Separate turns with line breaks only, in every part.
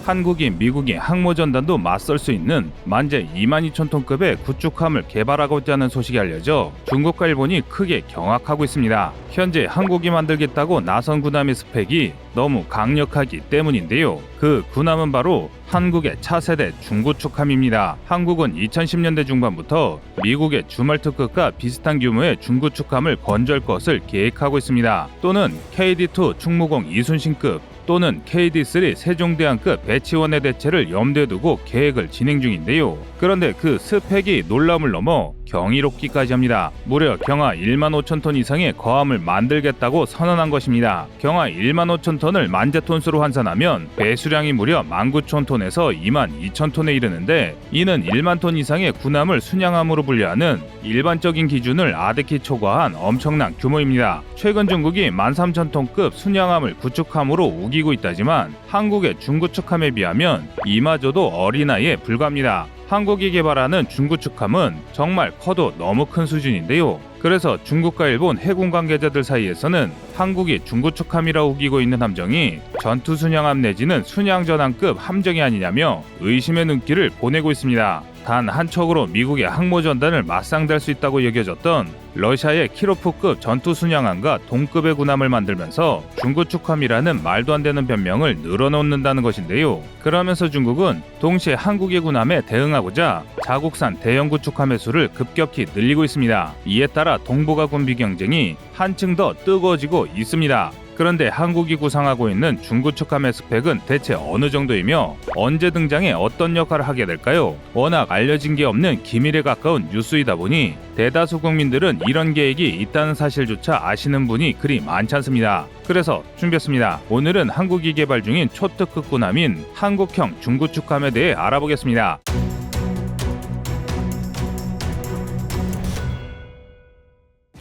한국이 미국이 항모전단도 맞설 수 있는 만재 22,000톤급의 구축함을 개발하고자 하는 소식이 알려져 중국과 일본이 크게 경악하고 있습니다. 현재 한국이 만들겠다고 나선 군함의 스펙이 너무 강력하기 때문인데요. 그 군함은 바로 한국의 차세대 중구축함입니다. 한국은 2010년대 중반부터 미국의 주말특급과 비슷한 규모의 중구축함을 건조할 것을 계획하고 있습니다. 또는 KD2 충무공 이순신급 또는 KD3 세종대왕급 배치원의 대체를 염두에 두고 계획을 진행 중인데요. 그런데 그 스펙이 놀라움을 넘어 경이롭기까지 합니다. 무려 경하 15,000톤 이상의 거함을 만들겠다고 선언한 것입니다. 경하 15,000톤을 만재톤수로 환산하면 배수량이 무려 19,000톤에서 22,000톤에 이르는데, 이는 1만 톤 이상의 군함을 순양함으로 분류하는 일반적인 기준을 아득히 초과한 엄청난 규모입니다. 최근 중국이 13,000톤급 순양함을 구축함으로 우기고 있다지만 한국의 중구축함에 비하면 이마저도 어린아이에 불과합니다. 한국이 개발하는 중구축함은 정말 커도 너무 큰 수준인데요. 그래서 중국과 일본 해군 관계자들 사이에서는 한국이 중구축함이라 우기고 있는 함정이 전투순양함 내지는 순양전함급 함정이 아니냐며 의심의 눈길을 보내고 있습니다. 단 한 척으로 미국의 항모전단을 맞상대할 수 있다고 여겨졌던 러시아의 키로프급 전투순양함과 동급의 군함을 만들면서 중구축함이라는 말도 안 되는 변명을 늘어놓는다는 것인데요. 그러면서 중국은 동시에 한국의 군함에 대응하고자 자국산 대형 구축함의 수를 급격히 늘리고 있습니다. 이에 따라 동북아 군비 경쟁이 한층 더 뜨거워지고 있습니다. 그런데 한국이 구상하고 있는 중구축함의 스펙은 대체 어느 정도이며 언제 등장해 어떤 역할을 하게 될까요? 워낙 알려진 게 없는 기밀에 가까운 뉴스이다 보니 대다수 국민들은 이런 계획이 있다는 사실조차 아시는 분이 그리 많지 않습니다. 그래서 준비했습니다. 오늘은 한국이 개발 중인 초특급 군함인 한국형 중구축함에 대해 알아보겠습니다.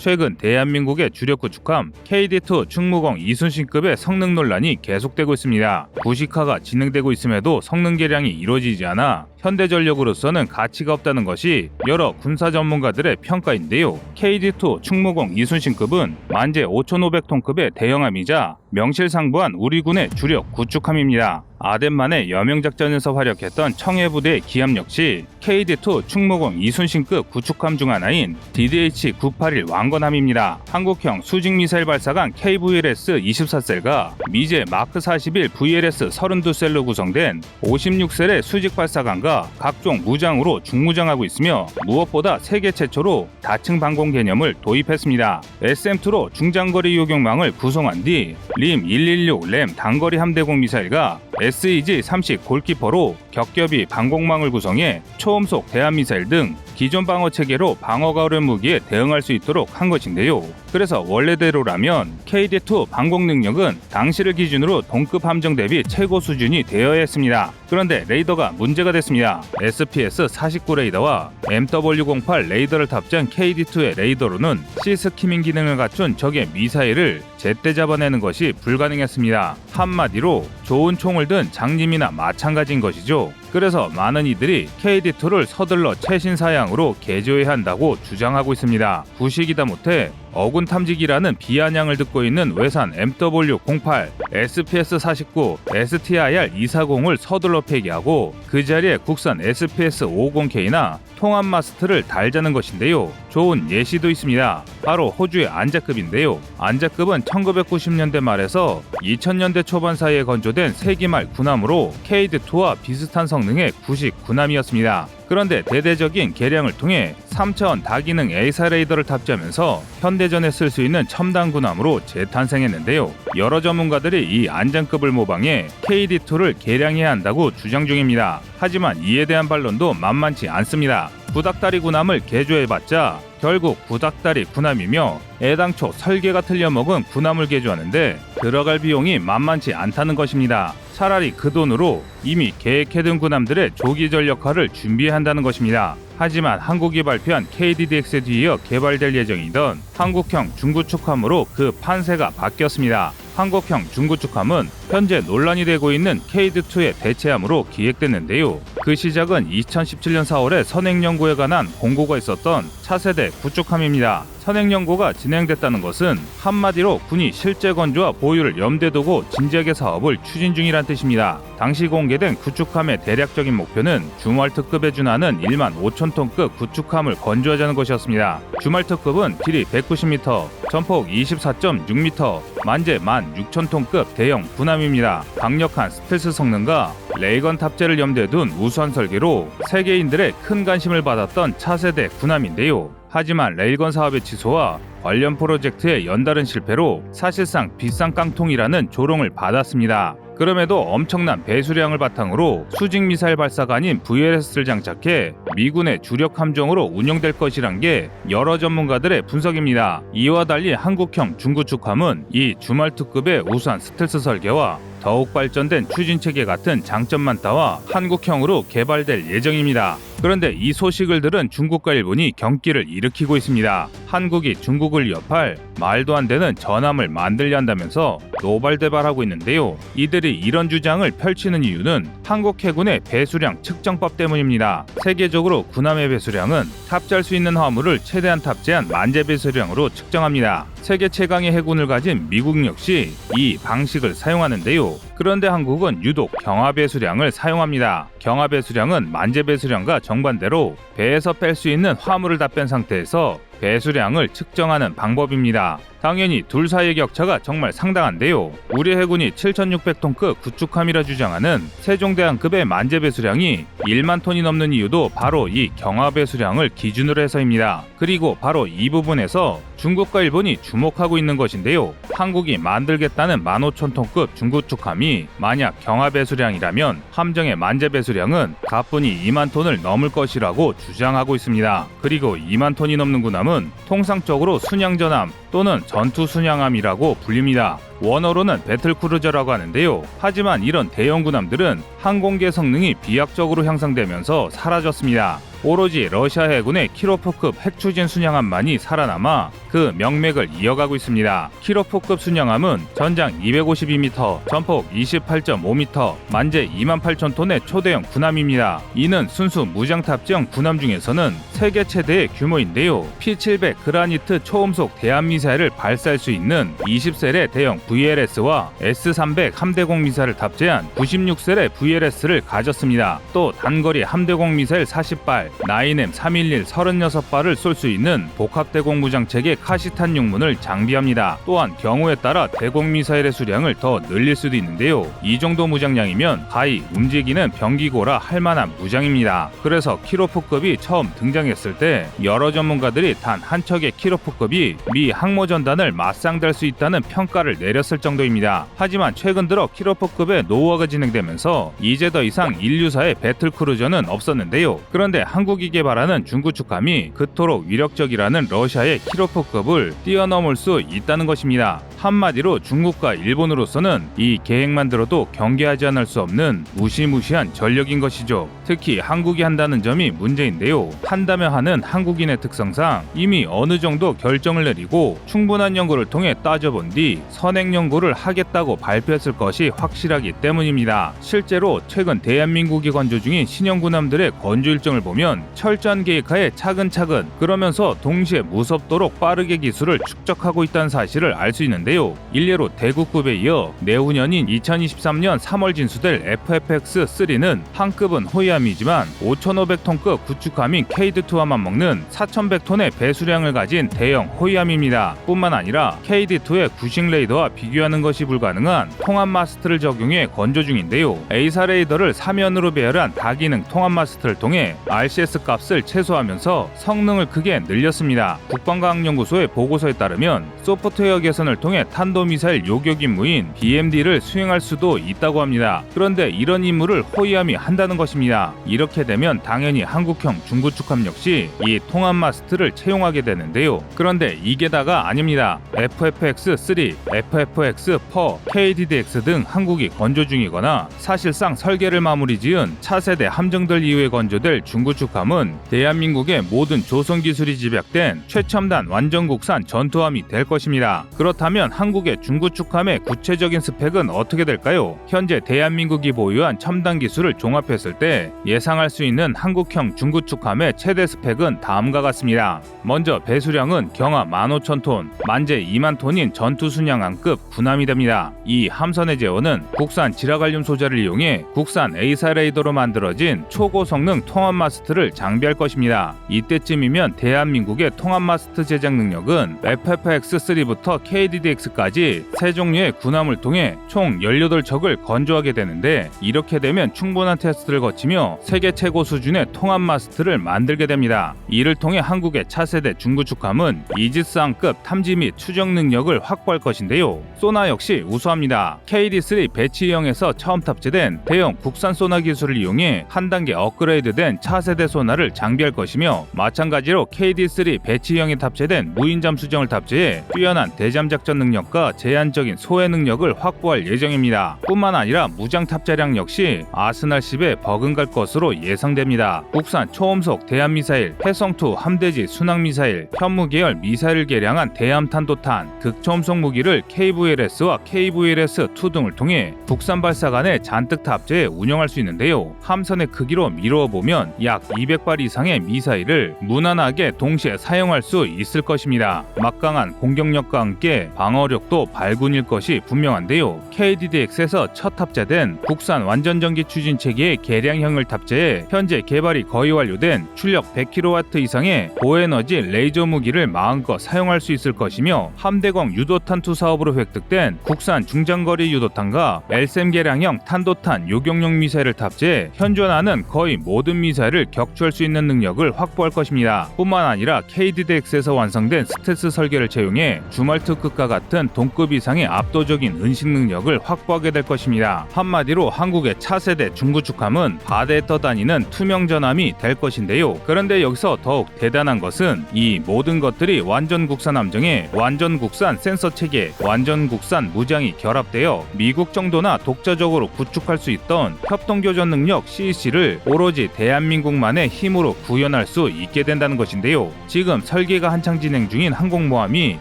최근 대한민국의 주력 구축함 KD2 충무공 이순신급의 성능 논란이 계속되고 있습니다. 구식화가 진행되고 있음에도 성능 개량이 이루어지지 않아 현대전력으로서는 가치가 없다는 것이 여러 군사 전문가들의 평가인데요. KD2 충무공 이순신급은 만재 5,500톤급의 대형함이자 명실상부한 우리 군의 주력 구축함입니다. 아덴만의 여명작전에서 활약했던 청해부대의 기함 역시 KD2 충무공 이순신급 구축함 중 하나인 DDH-981 왕건함입니다. 한국형 수직미사일 발사관 KVLS-24셀과 미제 마크41 VLS-32셀로 구성된 56셀의 수직 발사관과 각종 무장으로 중무장하고 있으며 무엇보다 세계 최초로 다층 방공 개념을 도입했습니다. SM2로 중장거리 요격망을 구성한 뒤 림116 램 단거리 함대공 미사일과 SEG-30 골키퍼로 겹겹이 방공망을 구성해 초음속 대함미사일 등 기존 방어 체계로 방어가 어려운 무기에 대응할 수 있도록 한 것인데요. 그래서 원래대로라면 KD2 방공 능력은 당시를 기준으로 동급 함정 대비 최고 수준이 되어야 했습니다. 그런데 레이더가 문제가 됐습니다. SPS-49 레이더와 MW08 레이더를 탑재한 KD2의 레이더로는 C스키밍 기능을 갖춘 적의 미사일을 제때 잡아내는 것이 불가능했습니다. 한마디로 좋은 총을 든 장님이나 마찬가지인 것이죠. 그래서 많은 이들이 KD2를 서둘러 최신 사양으로 개조해야 한다고 주장하고 있습니다. 구식이다 못해 어군 탐지기라는 비아냥을 듣고 있는 외산 MW08, SPS-49, STIR-240을 서둘러 폐기하고 그 자리에 국산 SPS-50K나 통합 마스트를 달자는 것인데요. 좋은 예시도 있습니다. 바로 호주의 안자급인데요. 안자급은 1990년대 말에서 2000년대 초반 사이에 건조된 세기말 군함으로 KD2와 비슷한 성능의 구식 군함이었습니다. 그런데 대대적인 개량을 통해 3차원 다기능 A사 레이더를 탑재하면서 현대전에 쓸 수 있는 첨단 군함으로 재탄생했는데요. 여러 전문가들이 이 안장급을 모방해 KD2를 개량해야 한다고 주장 중입니다. 하지만 이에 대한 반론도 만만치 않습니다. 구닥다리 군함을 개조해봤자 결국 구닥다리 군함이며 애당초 설계가 틀려먹은 군함을 개조하는데 들어갈 비용이 만만치 않다는 것입니다. 차라리 그 돈으로 이미 계획해둔 군함들의 조기 전력화를 준비해야 한다는 것입니다. 하지만 한국이 발표한 KDDX에 뒤이어 개발될 예정이던 한국형 중구축함으로 그 판세가 바뀌었습니다. 한국형 중구축함은 현재 논란이 되고 있는 KD2의 대체함으로 기획됐는데요. 그 시작은 2017년 4월에 선행연구에 관한 공고가 있었던 차세대 구축함입니다. 선행연구가 진행됐다는 것은 한마디로 군이 실제 건조와 보유를 염두에 두고 진지하게 사업을 추진 중이란 뜻입니다. 당시 공개된 구축함의 대략적인 목표는 주말특급에 준하는 1만 5천 톤급 구축함을 건조하자는 것이었습니다. 주말특급은 길이 190m, 전폭 24.6m, 만재 16,000톤급 대형 군함입니다. 강력한 스텔스 성능과 레이건 탑재를 염두에 둔 우수한 설계로 세계인들의 큰 관심을 받았던 차세대 군함인데요. 하지만 레일건 사업의 취소와 관련 프로젝트의 연달은 실패로 사실상 비싼 깡통이라는 조롱을 받았습니다. 그럼에도 엄청난 배수량을 바탕으로 수직미사일 발사가 아닌 VLS를 장착해 미군의 주력 함정으로 운영될 것이란 게 여러 전문가들의 분석입니다. 이와 달리 한국형 중구축함은 이 주말특급의 우수한 스텔스 설계와 더욱 발전된 추진체계 같은 장점만 따와 한국형으로 개발될 예정입니다. 그런데 이 소식을 들은 중국과 일본이 경기를 일으키고 있습니다. 한국이 중국을 위협할 말도 안 되는 전함을 만들려 한다면서 노발대발하고 있는데요. 이들이 이런 주장을 펼치는 이유는 한국 해군의 배수량 측정법 때문입니다. 세계적으로 군함의 배수량은 탑재할 수 있는 화물을 최대한 탑재한 만재 배수량으로 측정합니다. 세계 최강의 해군을 가진 미국 역시 이 방식을 사용하는데요. 그런데 한국은 유독 경하 배수량을 사용합니다. 경하 배수량은 만재 배수량과 정반대로 배에서 뺄 수 있는 화물을 다 뺀 상태에서 배수량을 측정하는 방법입니다. 당연히 둘 사이의 격차가 정말 상당한데요. 우리 해군이 7,600톤급 구축함이라 주장하는 세종대왕급의 만재 배수량이 1만 톤이 넘는 이유도 바로 이 경하 배수량을 기준으로 해서입니다. 그리고 바로 이 부분에서 중국과 일본이 주목하고 있는 것인데요. 한국이 만들겠다는 15,000톤급 중구축함이 만약 경하 배수량이라면 함정의 만재 배수량은 가뿐히 2만 톤을 넘을 것이라고 주장하고 있습니다. 그리고 2만 톤이 넘는 군함은 통상적으로 순양전함 또는 전투순양함이라고 불립니다. 원어로는 배틀크루저라고 하는데요. 하지만 이런 대형 군함들은 항공기의 성능이 비약적으로 향상되면서 사라졌습니다. 오로지 러시아 해군의 키로포급 핵추진 순양함만이 살아남아 그 명맥을 이어가고 있습니다. 키로포급 순양함은 전장 252m, 전폭 28.5m, 만재 28,000톤의 초대형 군함입니다. 이는 순수 무장 탑재형 군함 중에서는 세계 최대의 규모인데요. P-700 그라니트 초음속 대함미사일을 발사할 수 있는 20셀의 대형 VLS와 S-300 함대공 미사일을 탑재한 96셀의 VLS를 가졌습니다. 또 단거리 함대공 미사일 40발, 9M311 36발을 쏠 수 있는 복합대공 무장체계 카시탄 6문을 장비합니다. 또한 경우에 따라 대공 미사일의 수량을 더 늘릴 수도 있는데요. 이 정도 무장량이면 가히 움직이는 병기고라 할 만한 무장입니다. 그래서 키로포급이 처음 등장했을 때 여러 전문가들이 단 한 척의 키로포급이 미 항모전단을 맞상대할 수 있다는 평가를 내렸을 정도입니다. 하지만 최근 들어 키로포급의 노후화가 진행되면서 이제 더 이상 인류사의 배틀크루저는 없었는데요. 그런데 한국이 개발하는 중구축함이 그토록 위력적이라는 러시아의 키로포급을 뛰어넘을 수 있다는 것입니다. 한마디로 중국과 일본으로서는 이 계획만 들어도 경계하지 않을 수 없는 무시무시한 전력인 것이죠. 특히 한국이 한다는 점이 문제인데요. 한다면 하는 한국인의 특성상 이미 어느 정도 결정을 내리고 충분한 연구를 통해 따져본 뒤 선행 연구를 하겠다고 발표했을 것이 확실하기 때문입니다. 실제로 최근 대한민국이 건조 중인 신형군함들의 건조 일정을 보면 철저한 계획하에 차근차근 그러면서 동시에 무섭도록 빠르게 기술을 축적하고 있다는 사실을 알 수 있는데요. 일례로 대구급에 이어 내후년인 2023년 3월 진수될 FFX-3는 한 급은 호위함이지만 5,500톤급 구축함인 KD2와 맞먹는 4,100톤의 배수량을 가진 대형 호위함입니다. 뿐만 아니라 KD2의 구식 레이더와 비교하는 것이 불가능한 통합 마스트를 적용해 건조 중인데요. A사 레이더를 사면으로 배열한 다기능 통합 마스트를 통해 RCS 값을 최소화하면서 성능을 크게 늘렸습니다. 국방과학연구소의 보고서에 따르면 소프트웨어 개선을 통해 탄도미사일 요격 임무인 BMD를 수행할 수도 있다고 합니다. 그런데 이런 임무를 호위함이 한다는 것입니다. 이렇게 되면 당연히 한국형 중구축함 역시 이 통합 마스트를 채용하게 되는데요. 그런데 이게 다가 아닙니다. FFX-3, FFX-4, KDDX 등 한국이 건조 중이거나 사실상 설계를 마무리 지은 차세대 함정들 이후에 건조될 중구축함 중구축함은 대한민국의 모든 조선 기술이 집약된 최첨단 완전 국산 전투함이 될 것입니다. 그렇다면 한국의 중구축함의 구체적인 스펙은 어떻게 될까요? 현재 대한민국이 보유한 첨단 기술을 종합했을 때 예상할 수 있는 한국형 중구축함의 최대 스펙은 다음과 같습니다. 먼저 배수량은 경하 15,000톤, 만재 2만 톤인 전투순양함급 군함이 됩니다. 이 함선의 제어는 국산 지라갈륨 소재를 이용해 국산 A사 레이더로 만들어진 초고성능 통합 마스트를 장비할 것입니다. 이때쯤이면 대한민국의 통합 마스트 제작 능력은 FFX3부터 KDDX까지 세 종류의 군함을 통해 총 18척을 건조하게 되는데, 이렇게 되면 충분한 테스트를 거치며 세계 최고 수준의 통합 마스트를 만들게 됩니다. 이를 통해 한국의 차세대 중구축함은 이지스함급 탐지 및 추적 능력을 확보할 것인데요. 소나 역시 우수합니다. KD3 배치형에서 처음 탑재된 대형 국산 소나 기술을 이용해 한 단계 업그레이드된 차세대 소나를 장비할 것이며, 마찬가지로 KD3 배치형에 탑재된 무인잠 수정을 탑재해 뛰어난 대잠 작전 능력과 제한적인 소해 능력을 확보할 예정입니다. 뿐만 아니라 무장 탑재량 역시 아스날 10에 버금갈 것으로 예상됩니다. 국산 초음속 대함미사일, 해성2 함대지 순항미사일, 현무 계열 미사일을 개량한 대함탄도탄, 극초음속 무기를 KVLS와 KVLS2 등을 통해 국산 발사관에 잔뜩 탑재해 운영할 수 있는데요. 함선의 크기로 미루어 보면 약 200발 이상의 미사일을 무난하게 동시에 사용할 수 있을 것입니다. 막강한 공격력과 함께 방어력도 발군일 것이 분명한데요. KDDX에서 첫 탑재된 국산 완전전기 추진체계의 개량형을 탑재해 현재 개발이 거의 완료된 출력 100kW 이상의 고에너지 레이저 무기를 마음껏 사용할 수 있을 것이며, 함대공 유도탄2 사업으로 획득된 국산 중장거리 유도탄과 LSM 개량형 탄도탄 요격용 미사일을 탑재해 현존하는 거의 모든 미사일을 격추할 수 있는 능력을 확보할 것입니다. 뿐만 아니라 KDDX에서 완성된 스텔스 설계를 채용해 주말투급과 같은 동급 이상의 압도적인 은식 능력을 확보하게 될 것입니다. 한마디로 한국의 차세대 중구축함은 바다에 떠다니는 투명 전함이 될 것인데요. 그런데 여기서 더욱 대단한 것은 이 모든 것들이 완전 국산 함정에 완전 국산 센서 체계, 완전 국산 무장이 결합되어 미국 정도나 독자적으로 구축할 수 있던 협동교전 능력 CEC를 오로지 대한민국만의 힘으로 구현할 수 있게 된다는 것인데요. 지금 설계가 한창 진행 중인 항공모함이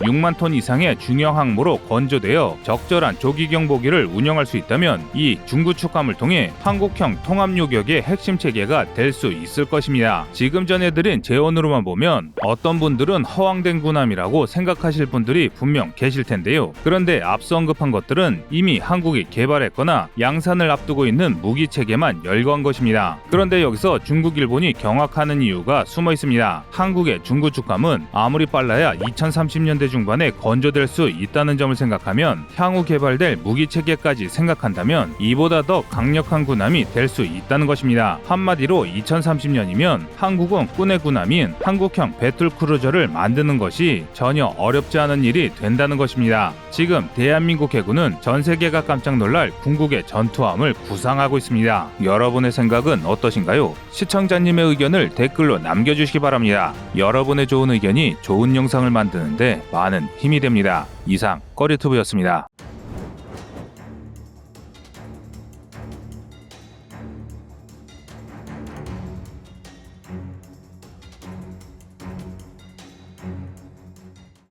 6만 톤 이상의 중형 항모로 건조되어 적절한 조기 경보기를 운영할 수 있다면 이 중구축함을 통해 한국형 통합요격의 핵심 체계가 될 수 있을 것입니다. 지금 전해드린 재원으로만 보면 어떤 분들은 허황된 군함이라고 생각하실 분들이 분명 계실 텐데요. 그런데 앞서 언급한 것들은 이미 한국이 개발했거나 양산을 앞두고 있는 무기 체계만 열거한 것입니다. 그런데 여기서 중국, 일본이 경악하는 이유가 숨어 있습니다. 한국의 중구축함은 아무리 빨라야 2030년대 중반에 건조될 수 있다는 점을 생각하면, 향후 개발될 무기 체계까지 생각한다면 이보다 더 강력한 군함이 될 수 있다는 것입니다. 한마디로 2030년이면 한국은 꾼의 군함인 한국형 배틀크루저를 만드는 것이 전혀 어렵지 않은 일이 된다는 것입니다. 지금 대한민국 해군은 전 세계가 깜짝 놀랄 궁극의 전투함을 구상하고 있습니다. 여러분의 생각은 어떠신가요? 시청자님의 의견을 댓글로 남겨주시기 바랍니다. 여러분의 좋은 의견이 좋은 영상을 만드는데 많은 힘이 됩니다. 이상 꺼리투브였습니다.